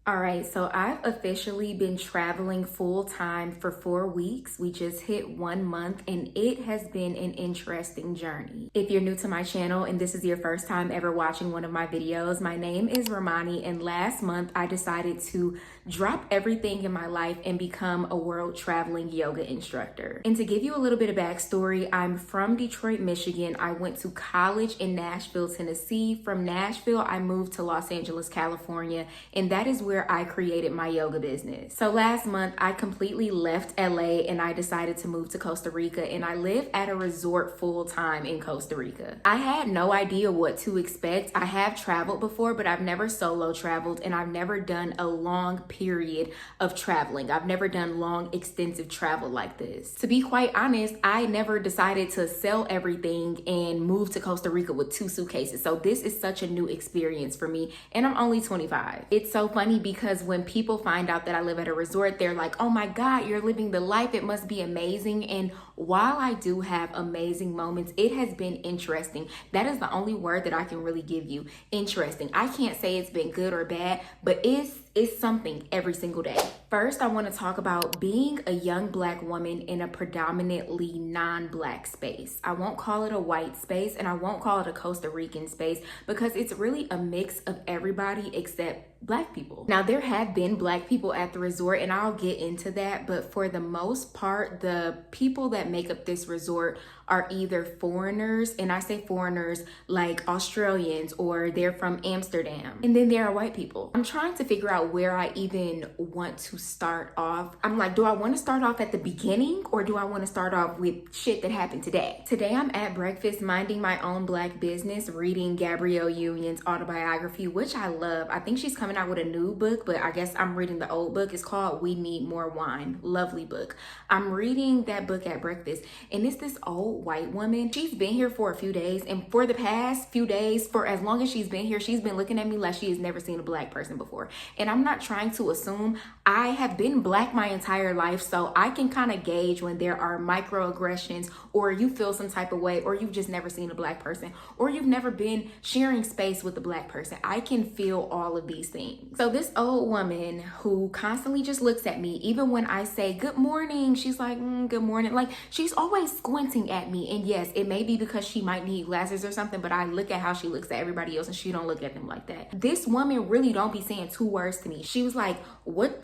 All right, so I've officially been traveling full time for 4 weeks. We just hit 1 month and it has been an interesting journey. If you're new to my channel and this is your first time ever watching one of my videos, my name is Romani, and last month I decided to drop everything in my life and become a world traveling yoga instructor. And to give you a little bit of backstory, I'm from Detroit, Michigan. I went to college in Nashville, Tennessee. From Nashville, I moved to Los Angeles, California, and that is where I created my yoga business. So last month, I completely left LA and I decided to move to Costa Rica, and I live at a resort full time in Costa Rica. I had no idea what to expect. I have traveled before, but I've never solo traveled, and I've never done a long period of traveling. I've never done long, extensive travel like this. To be quite honest, I never decided to sell everything and move to Costa Rica with 2 suitcases. So this is such a new experience for me, and I'm only 25. It's so funny because when people find out that I live at a resort, they're like, oh my God, you're living the life. It must be amazing. And while I do have amazing moments, it has been interesting. That is the only word that I can really give you. Interesting. I can't say it's been good or bad, but it's something every single day. First, I want to talk about being a young Black woman in a predominantly non-Black space. I won't call it a white space, and I won't call it a Costa Rican space, because it's really a mix of everybody except Black people. Now, there have been Black people at the resort, and I'll get into that, but for the most part, the people that make up this resort are either foreigners, and I say foreigners like Australians, or they're from Amsterdam, and then there are white people. I'm trying to figure out where I even want to start off. I'm like, do I want to start off at the beginning, or do I want to start off with shit that happened today? Today I'm at breakfast minding my own Black business, reading Gabrielle Union's autobiography, which I love. I think she's coming out with a new book, but I guess I'm reading the old book. It's called We Need More Wine. Lovely book. I'm reading that book at breakfast, and it's this old white woman. She's been here for a few days, and for the past few days, for as long as she's been here, she's been looking at me like she has never seen a Black person before. And I'm not trying to assume. I have been Black my entire life, so I can kind of gauge when there are microaggressions, or you feel some type of way, or you've just never seen a Black person, or you've never been sharing space with a Black person. I can feel all of these things. So this old woman who constantly just looks at me, even when I say good morning, she's like, good morning. Like, she's always squinting at me. And yes, it may be because she might need glasses or something, but I look at how she looks at everybody else and she don't look at them like that. This woman really don't be saying 2 words to me. She was like, what?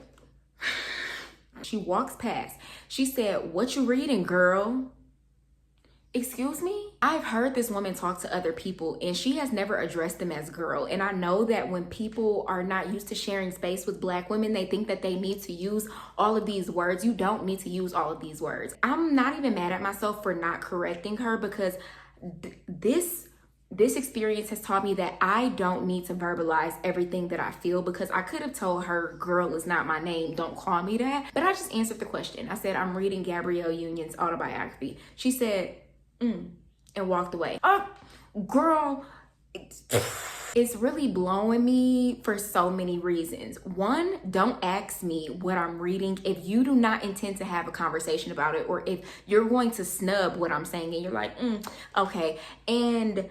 She walks past. She said, what you reading, girl? Excuse me? I've heard this woman talk to other people, and she has never addressed them as girl. And I know that when people are not used to sharing space with Black women, they think that they need to use all of these words. You don't need to use all of these words. I'm not even mad at myself for not correcting her, because this experience has taught me that I don't need to verbalize everything that I feel, because I could have told her, girl is not my name, don't call me that. But I just answered the question. I said, I'm reading Gabrielle Union's autobiography. She said, and walked away. Oh, girl, it's really blowing me for so many reasons. One, don't ask me what I'm reading if you do not intend to have a conversation about it, or if you're going to snub what I'm saying and you're like, okay. And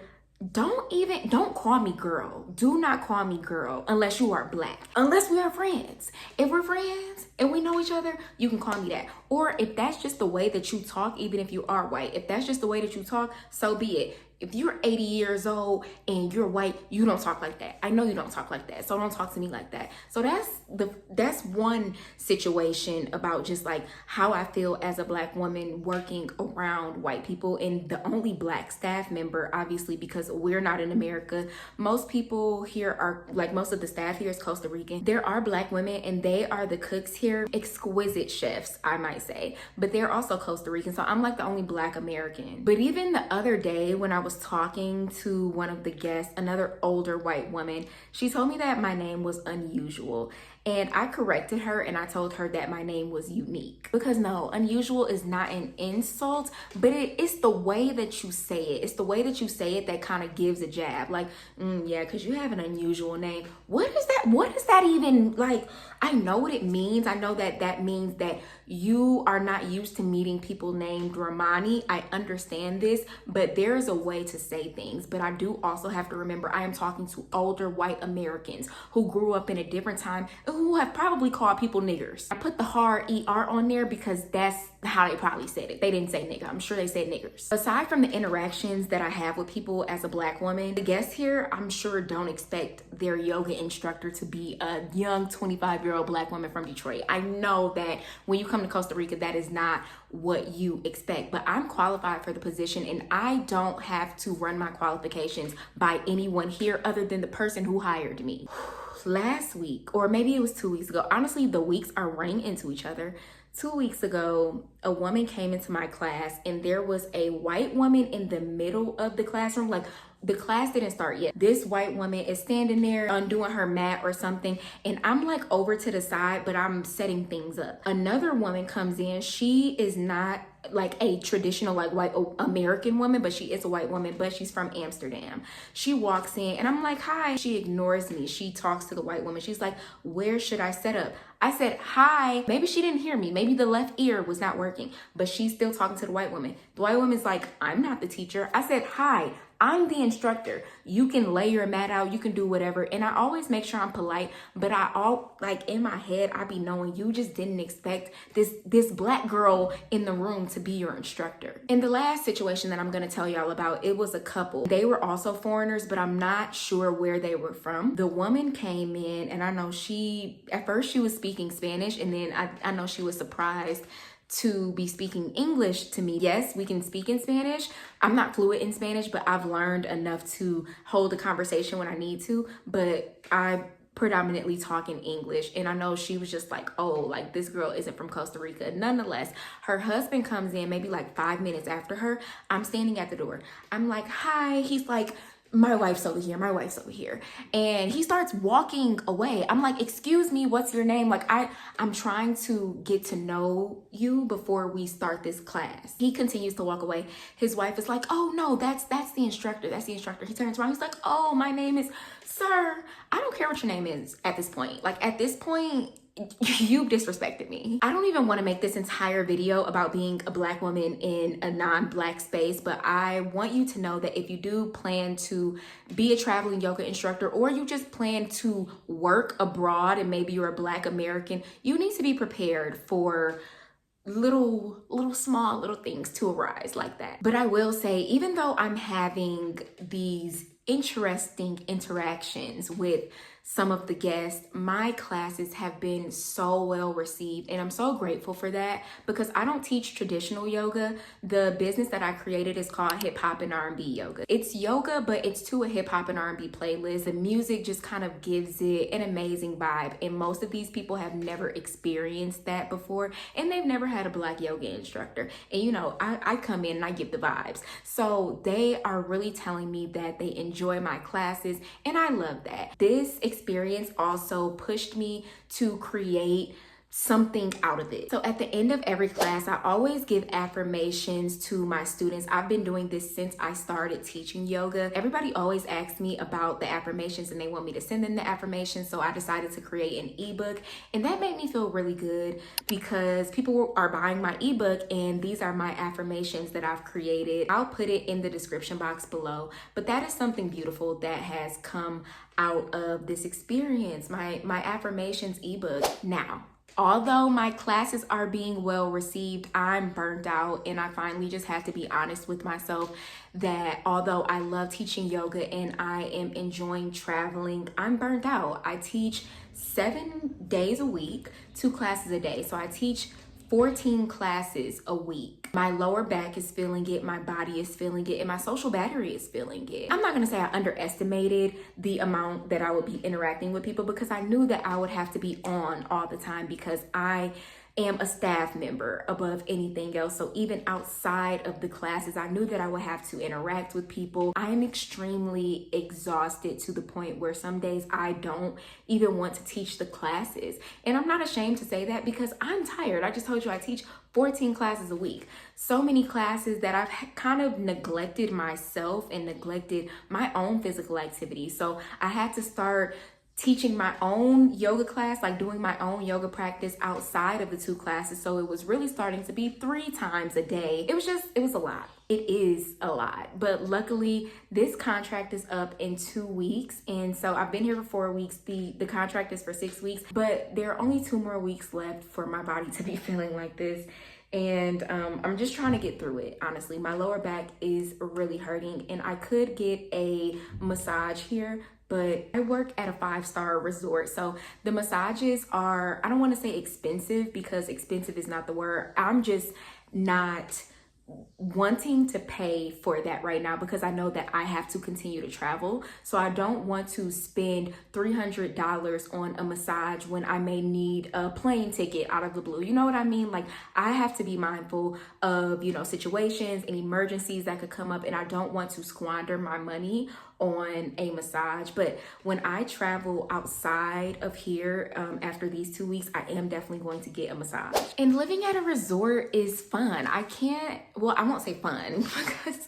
don't call me girl. Do not call me girl unless you are Black. Unless we are friends. If we're friends and we know each other, you can call me that. Or if that's just the way that you talk, even if you are white, if that's just the way that you talk, so be it. If you're 80 years old and you're white, you don't talk like that. I know you don't talk like that, so don't talk to me like that. So that's one situation about just like how I feel as a Black woman working around white people, and the only Black staff member, obviously, because we're not in America. Most people here are, like, most of the staff here is Costa Rican. There are Black women, and they are the cooks here. Exquisite chefs, I might say, but they're also Costa Rican. So I'm like the only Black American. But even the other day when I was talking to one of the guests, another older white woman, she told me that my name was unusual. And I corrected her and I told her that my name was unique. Because no, unusual is not an insult, but it's the way that you say it. It's the way that you say it that kind of gives a jab. Like, yeah, because you have an unusual name. What is that? What is that even like? I know what it means. I know that that means that you are not used to meeting people named Romani. I understand this, but there is a way to say things. But I do also have to remember I am talking to older white Americans who grew up in a different time and who who have probably called people niggers. I put the hard ER on there because that's how they probably said it. They didn't say nigga. I'm sure they said niggers. Aside from the interactions that I have with people as a Black woman, the guests here, I'm sure, don't expect their yoga instructor to be a young 25-year-old Black woman from Detroit. I know that when you come to Costa Rica, that is not what you expect, but I'm qualified for the position, and I don't have to run my qualifications by anyone here other than the person who hired me. Last week, or maybe it was 2 weeks ago, honestly, the weeks are running into each other. 2 weeks ago, a woman came into my class and there was a white woman in the middle of the classroom. Like, the class didn't start yet. This white woman is standing there undoing her mat or something, and I'm like over to the side, but I'm setting things up. Another woman comes in. She is not like a traditional like white American woman, but she is a white woman, but she's from Amsterdam. She walks in and I'm like, hi. She ignores me. She talks to the white woman. She's like, where should I set up? I said, hi. Maybe she didn't hear me. Maybe the left ear was not working, but she's still talking to the white woman. The white woman's like, I'm not the teacher. I said, hi, I'm the instructor. You can lay your mat out. You can do whatever. And I always make sure I'm polite, but like in my head, I be knowing you just didn't expect this Black girl in the room to be your instructor. In the last situation that I'm going to tell y'all about, it was a couple. They were also foreigners, but I'm not sure where they were from. The woman came in, and I know at first she was speaking Spanish, and then I know she was surprised to be speaking English to me. Yes, we can speak in Spanish. I'm not fluent in Spanish, but I've learned enough to hold a conversation when I need to, but I predominantly talk in English. And I know she was just like, oh, like this girl isn't from Costa Rica. Nonetheless, her husband comes in maybe like 5 minutes after her. I'm standing at the door. I'm like, hi. He's like, my wife's over here, my wife's over here. And he starts walking away. I'm like, excuse me, what's your name? Like, I'm trying to get to know you before we start this class. He continues to walk away. His wife is like, oh no, that's the instructor, that's the instructor. He turns around, he's like, oh, my name is, sir, I don't care what your name is at this point. Like, at this point, you've disrespected me. I don't even want to make this entire video about being a Black woman in a non-Black space, but I want you to know that if you do plan to be a traveling yoga instructor, or you just plan to work abroad and maybe you're a Black American, you need to be prepared for small things to arise like that. But I will say, even though I'm having these interesting interactions with some of the guests, my classes have been so well received, and I'm so grateful for that, because I don't teach traditional yoga. The business that I created is called Hip Hop and R&B Yoga. It's yoga, but it's to a hip hop and R&B playlist. The music just kind of gives it an amazing vibe, and most of these people have never experienced that before, and they've never had a Black yoga instructor. And you know, I come in and I give the vibes. So they are really telling me that they enjoy my classes, and I love that. This experience also pushed me to create something out of it. So at the end of every class, I always give affirmations to my students. I've been doing this since I started teaching yoga. Everybody always asks me about the affirmations and they want me to send them the affirmations. So I decided to create an ebook, and that made me feel really good because people are buying my ebook, and these are my affirmations that I've created. I'll put it in the description box below, but that is something beautiful that has come out of this experience, my affirmations ebook. Now, although my classes are being well received, I'm burnt out, and I finally just have to be honest with myself that although I love teaching yoga and I am enjoying traveling, I'm burnt out. I teach 7 days a week, 2 classes a day. So I teach 14 classes a week. My lower back is feeling it, my body is feeling it, and my social battery is feeling it. I'm not gonna say I underestimated the amount that I would be interacting with people, because I knew that I would have to be on all the time because I am a staff member above anything else. So even outside of the classes, I knew that I would have to interact with people. I am extremely exhausted to the point where some days I don't even want to teach the classes. And I'm not ashamed to say that because I'm tired. I just told you I teach 14 classes a week. So many classes that I've kind of neglected myself and neglected my own physical activity. So I had to start teaching my own yoga class, like doing my own yoga practice outside of the 2 classes. So it was really starting to be 3 times a day. It was a lot. It is a lot. But luckily, this contract is up in 2 weeks. And so I've been here for 4 weeks. The contract is for 6 weeks, but there are only 2 more weeks left for my body to be feeling like this. And I'm just trying to get through it, honestly. My lower back is really hurting, and I could get a massage here, but I work at a 5-star resort. So the massages are, I don't want to say expensive, because expensive is not the word. I'm just not wanting to pay for that right now, because I know that I have to continue to travel. So I don't want to spend $300 on a massage when I may need a plane ticket out of the blue. You know what I mean? Like, I have to be mindful of, situations and emergencies that could come up, and I don't want to squander my money on a massage. But when I travel outside of here, after these 2 weeks, I am definitely going to get a massage. And living at a resort is fun. I won't say fun because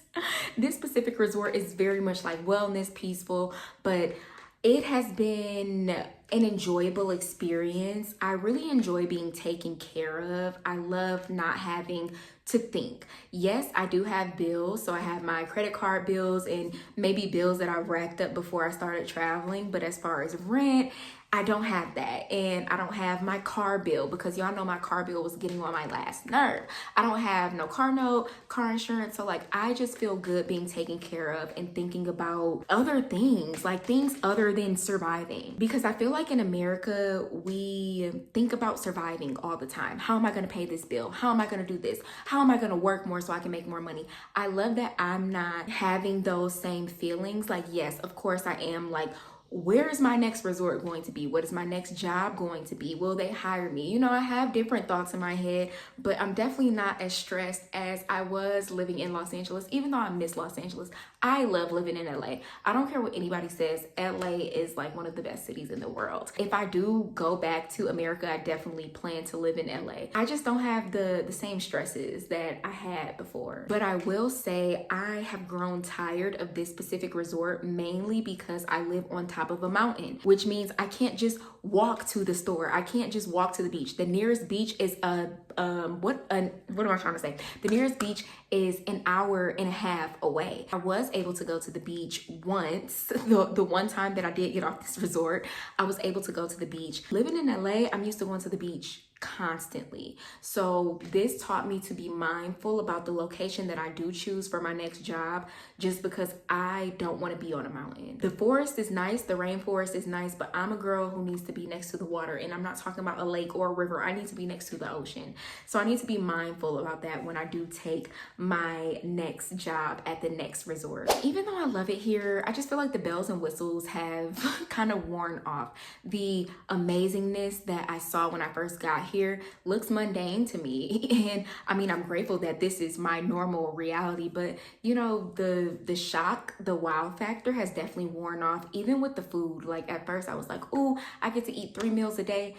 this specific resort is very much like wellness, peaceful, but it has been an enjoyable experience. I really enjoy being taken care of. I love not having to think. Yes, I do have bills. So I have my credit card bills and maybe bills that I racked up before I started traveling. But as far as rent, I don't have that. And I don't have my car bill, because y'all know my car bill was getting on my last nerve. I don't have no car note, car insurance. So like, I just feel good being taken care of and thinking about other things, like things other than surviving. Because I feel like in America, we think about surviving all the time. How am I going to pay this bill? How am I going to do this? How am I going to work more so I can make more money? I love that I'm not having those same feelings. Like, yes, of course I am like, where is my next resort going to be? What is my next job going to be? Will they hire me? I have different thoughts in my head, but I'm definitely not as stressed as I was living in Los Angeles, even though I miss Los Angeles. I love living in LA. I don't care what anybody says. LA is like one of the best cities in the world. If I do go back to America, I definitely plan to live in LA. I just don't have the same stresses that I had before. But I will say I have grown tired of this specific resort, mainly because I live on top of a mountain, which means I can't just walk to the store. I can't just walk to the beach. The nearest beach is what am I trying to say? The nearest beach is an hour and a half away. I was able to go to the beach once. The one time that I did get off this resort, I was able to go to the beach. Living in LA, I'm used to going to the beach constantly. So this taught me to be mindful about the location that I do choose for my next job, just because I don't want to be on a mountain. The forest is nice, the rainforest is nice, but I'm a girl who needs to be next to the water, and I'm not talking about a lake or a river. I need to be next to the ocean. So I need to be mindful about that when I do take my next job at the next resort. Even though I love it here, I just feel like the bells and whistles have kind of worn off. The amazingness that I saw when I first got here looks mundane to me. And I mean, I'm grateful that this is my normal reality, but the shock, the wow factor has definitely worn off, even with the food. Like, at first I was like, ooh, I get to eat 3 meals a day.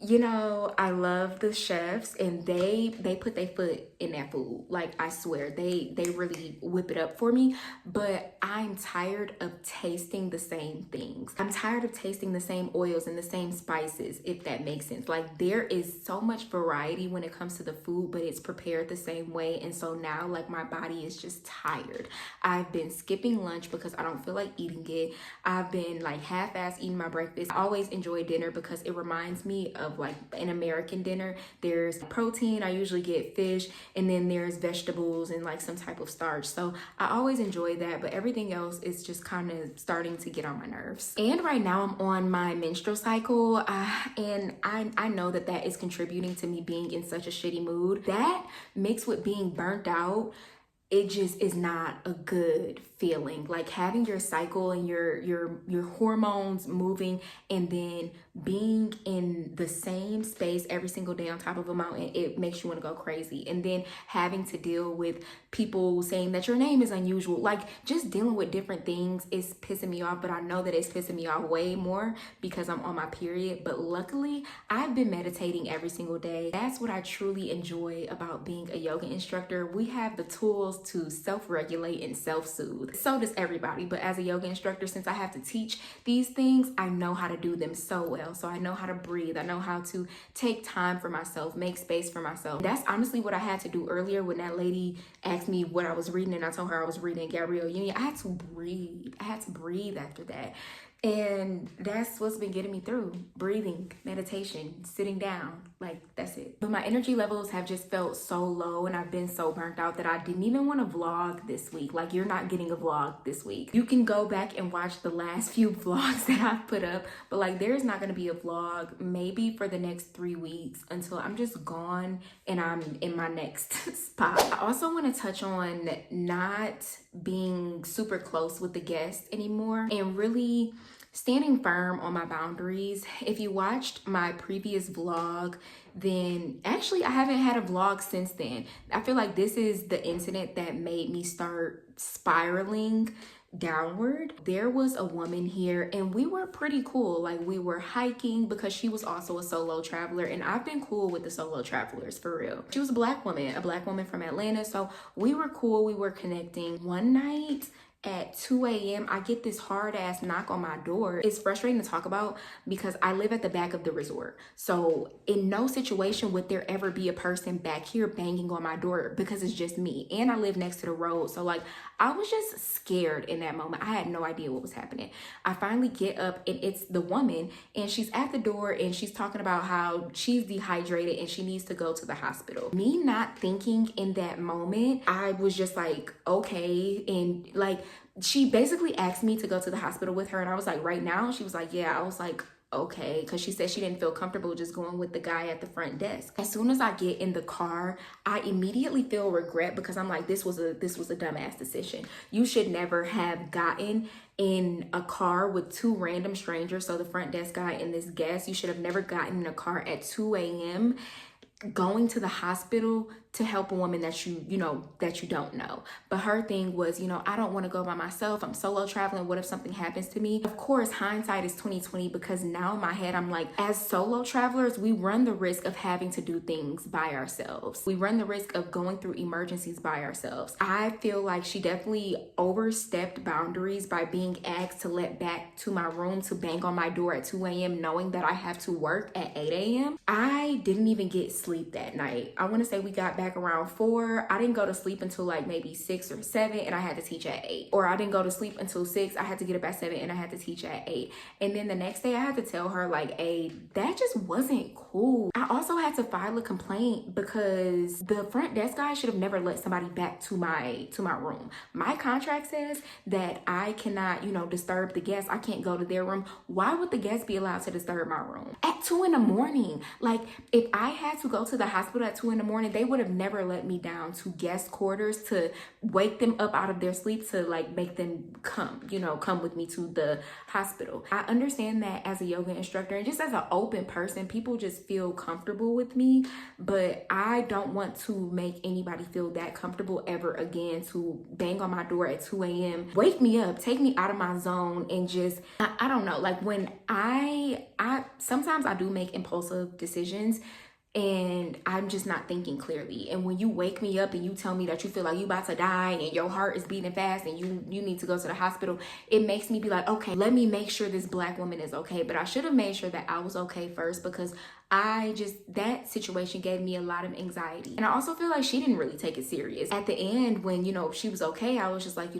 I love the chefs, and they put their foot in that food. Like, I swear, they really whip it up for me. But I'm tired of tasting the same things. I'm tired of tasting the same oils and the same spices, if that makes sense. Like, there is so much variety when it comes to the food, but it's prepared the same way. And so now, like, my body is just tired. I've been skipping lunch because I don't feel like eating it. I've been like half-ass eating my breakfast. I always enjoy dinner because it reminds me of like an American dinner. There's protein, I usually get fish, and then there's vegetables and like some type of starch. So I always enjoy that, but everything else is just kind of starting to get on my nerves. And right now I'm on my menstrual cycle, and I know that is contributing to me being in such a shitty mood. That mixed with being burnt out, it just is not a good feeling. Like, having your cycle and your hormones moving, and then being in in the same space every single day on top of a mountain, it makes you want to go crazy. And then having to deal with people saying that your name is unusual, like just dealing with different things is pissing me off. But I know that it's pissing me off way more because I'm on my period. But luckily, I've been meditating every single day. That's what I truly enjoy about being a yoga instructor. We have the tools to self-regulate and self-soothe. So does everybody. But as a yoga instructor, since I have to teach these things, I know how to do them so well. So I know how to breathe. I know how to take time for myself, make space for myself. That's honestly what I had to do earlier when that lady asked me what I was reading and I told her I was reading Gabrielle Union. I had to breathe. I had to breathe after that. And that's what's been getting me through. Breathing, meditation, sitting down, like that's it. But my energy levels have just felt so low and I've been so burnt out that I didn't even want to vlog this week. Like, you're not getting a vlog this week. You can go back and watch the last few vlogs that I've put up, but like there's not going to be a vlog maybe for the next 3 weeks until I'm just gone and I'm in my next spot. I also want to touch on not being super close with the guests anymore and really standing firm on my boundaries. If you watched my previous vlog, then actually I haven't had a vlog since then. I feel like this is the incident that made me start spiraling downward. There was a woman here and we were pretty cool. Like, we were hiking because she was also a solo traveler, and I've been cool with the solo travelers for real. She was a black woman from Atlanta, so we were cool. We were connecting. One night at 2 a.m. I get this hard ass knock on my door. It's frustrating to talk about because I live at the back of the resort. So in no situation would there ever be a person back here banging on my door because it's just me. And I live next to the road. So like, I was just scared in that moment. I had no idea what was happening. I finally get up and it's the woman and she's at the door and she's talking about how she's dehydrated and she needs to go to the hospital. Me not thinking in that moment, I was just like, okay. And like, she basically asked me to go to the hospital with her. And I was like, right now? She was like, yeah. I was like, okay, because she said she didn't feel comfortable just going with the guy at the front desk. As soon as I get in the car, I immediately feel regret because I'm like, this was a dumbass decision. You should never have gotten in a car with two random strangers, so the front desk guy and this guest. You should have never gotten in a car at 2 a.m. going to the hospital to help a woman that you don't know. But her thing was, I don't want to go by myself. I'm solo traveling. What if something happens to me? Of course, hindsight is 2020 because now in my head, I'm like, as solo travelers, we run the risk of having to do things by ourselves. We run the risk of going through emergencies by ourselves. I feel like she definitely overstepped boundaries by being asked to let back to my room to bang on my door at 2 a.m. knowing that I have to work at 8 a.m. I didn't even get sleep that night. I want to say we got back around 4. I didn't go to sleep until like maybe 6 or 7 and I had to teach at 8. Or I didn't go to sleep until 6. I had to get up at 7 and I had to teach at 8. And then the next day I had to tell her like, hey, that just wasn't cool. I also had to file a complaint because the front desk guy should have never let somebody back to my room. My contract says that I cannot, disturb the guests. I can't go to their room. Why would the guests be allowed to disturb my room at 2 in the morning? Like, if I had to go to the hospital at 2 in the morning, they would have never let me down to guest quarters to wake them up out of their sleep to like make them come with me to the hospital. I understand that as a yoga instructor and just as an open person, people just feel comfortable with me, but I don't want to make anybody feel that comfortable ever again to bang on my door at 2 a.m. Wake me up, take me out of my zone, and just, I don't know, like when I sometimes I do make impulsive decisions and I'm just not thinking clearly. And when you wake me up and you tell me that you feel like you about to die and your heart is beating fast and you need to go to the hospital, it makes me be like, okay, let me make sure this black woman is okay. But I should have made sure that I was okay first because that situation gave me a lot of anxiety. And I also feel like she didn't really take it serious. At the end, when, she was okay, I was just like,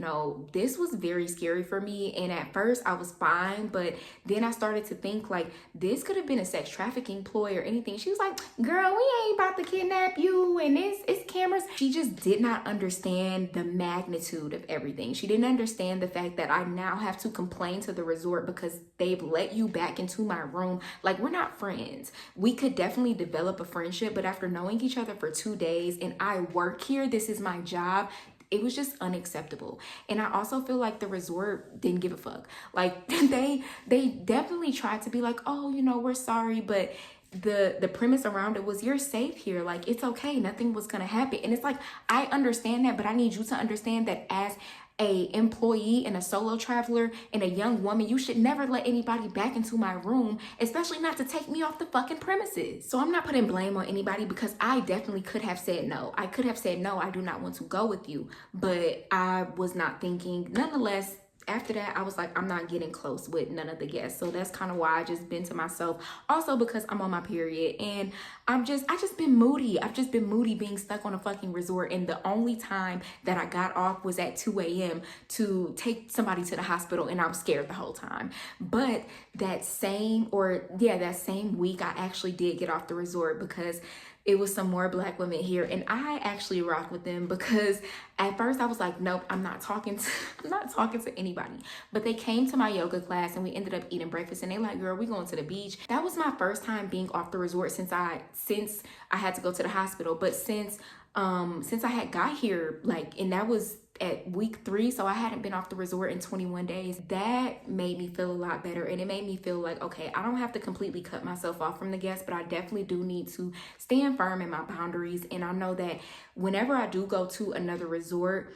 this was very scary for me. And at first I was fine, but then I started to think like, this could have been a sex trafficking ploy or anything. She was like, girl, we ain't about to kidnap you and it's cameras. She just did not understand the magnitude of everything. She didn't understand the fact that I now have to complain to the resort because they've let you back into my room. Like, we're not friends. We could definitely develop a friendship, but after knowing each other for 2 days and I work here, this is my job, it was just unacceptable. And I also feel like the resort didn't give a fuck. Like they definitely tried to be like, oh, you know, we're sorry, but the premise around it was, you're safe here, like it's okay, nothing was gonna happen. And it's like, I understand that, but I need you to understand that as a employee and a solo traveler and a young woman, you should never let anybody back into my room, especially not to take me off the fucking premises. So I'm not putting blame on anybody, because I definitely could have said no. I could have said, no, I do not want to go with you, but I was not thinking. Nonetheless, after that, I was like, I'm not getting close with none of the guests. So that's kind of why I just been to myself. Also because I'm on my period and I just been moody. I've just been moody being stuck on a fucking resort. And the only time that I got off was at 2 a.m. to take somebody to the hospital, and I was scared the whole time. But that same week, I actually did get off the resort because it was some more Black women here, and I actually rock with them, because at first I was like, nope, I'm not talking to anybody. But they came to my yoga class and we ended up eating breakfast, and they like, girl, we going to the beach. That was my first time being off the resort since I had to go to the hospital. But since I had got here, like, and that was at week 3, so I hadn't been off the resort in 21 days. That made me feel a lot better, and it made me feel like, okay, I don't have to completely cut myself off from the guests, but I definitely do need to stand firm in my boundaries. And I know that whenever I do go to another resort,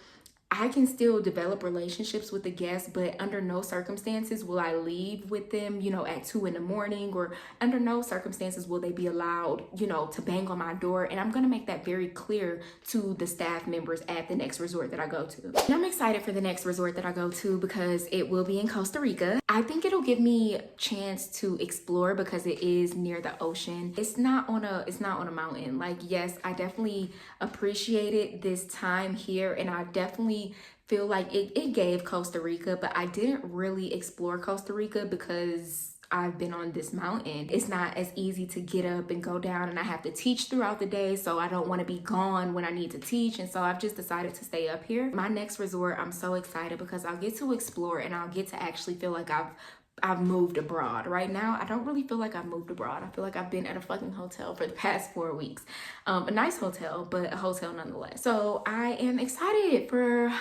I can still develop relationships with the guests, but under no circumstances will I leave with them, you know, at 2 in the morning, or under no circumstances will they be allowed, you know, to bang on my door. And I'm going to make that very clear to the staff members at the next resort that I go to. And I'm excited for the next resort that I go to because it will be in Costa Rica. I think it'll give me a chance to explore because it is near the ocean. It's not on a mountain. Like, yes, I definitely appreciated this time here, and I definitely feel like it gave Costa Rica, but I didn't really explore Costa Rica because I've been on this mountain. It's not as easy to get up and go down, and I have to teach throughout the day, so I don't want to be gone when I need to teach, and so I've just decided to stay up here. My next resort, I'm so excited because I'll get to explore, and I'll get to actually feel like I've moved abroad. Right now, I don't really feel like I've moved abroad. I feel like I've been at a fucking hotel for the past 4 weeks. A nice hotel, but a hotel nonetheless. So I am excited for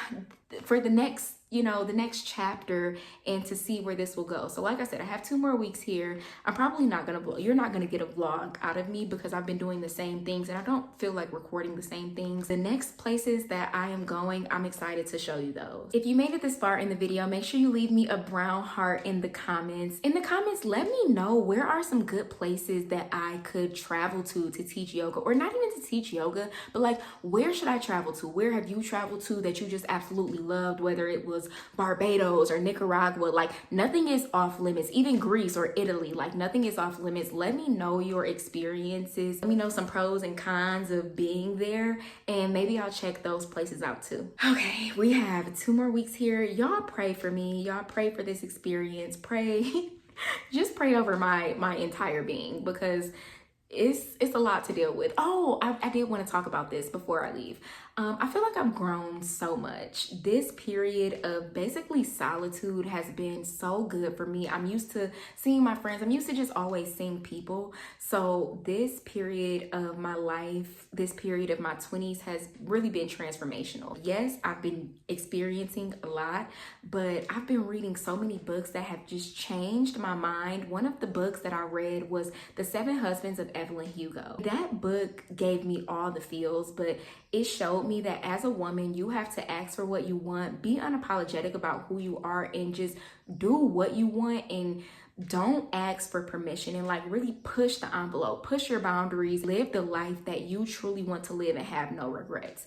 the next, the next chapter, and to see where this will go. So like I said, I have 2 more weeks here. I'm probably not gonna vlog. You're not gonna get a vlog out of me because I've been doing the same things and I don't feel like recording the same things. The next places that I am going, I'm excited to show you those. If you made it this far in the video, make sure you leave me a brown heart in the comments. In the comments, let me know where are some good places that I could travel to teach yoga, or not even to teach yoga, but like, where should I travel to? Where have you traveled to that you just absolutely loved, whether it was Barbados or Nicaragua? Like, nothing is off limits. Even Greece or Italy, like, nothing is off limits. Let me know your experiences. Let me know some pros and cons of being there, and maybe I'll check those places out too. Okay, we have 2 more weeks here. Y'all pray for me. Y'all pray for this experience. Pray. Just pray over my entire being, because it's a lot to deal with. Oh, I did want to talk about this before I leave. I feel like I've grown so much. This period of basically solitude has been so good for me. I'm used to seeing my friends. I'm used to just always seeing people. So this period of my life, this period of my 20s has really been transformational. Yes, I've been experiencing a lot, but I've been reading so many books that have just changed my mind. One of the books that I read was The 7 Husbands of Evelyn Hugo. That book gave me all the feels, but it showed me that as a woman, you have to ask for what you want, be unapologetic about who you are, and just do what you want, and don't ask for permission, and like really push the envelope, push your boundaries, live the life that you truly want to live and have no regrets.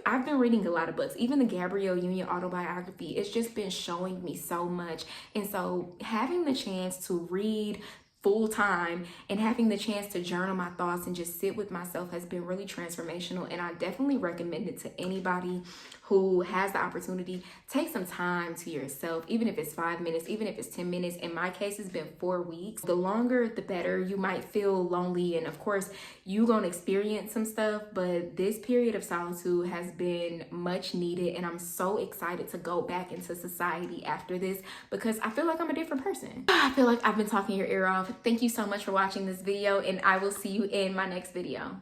I've been reading a lot of books, even the Gabrielle Union autobiography. It's just been showing me so much. And so having the chance to read full time and having the chance to journal my thoughts and just sit with myself has been really transformational. And I definitely recommend it to anybody who has the opportunity. Take some time to yourself, even if it's 5 minutes, even if it's 10 minutes. In my case, it's been 4 weeks. The longer, the better. You might feel lonely, and of course, you're gonna experience some stuff, but this period of solitude has been much needed, and I'm so excited to go back into society after this because I feel like I'm a different person. I feel like I've been talking your ear off. Thank you so much for watching this video, and I will see you in my next video.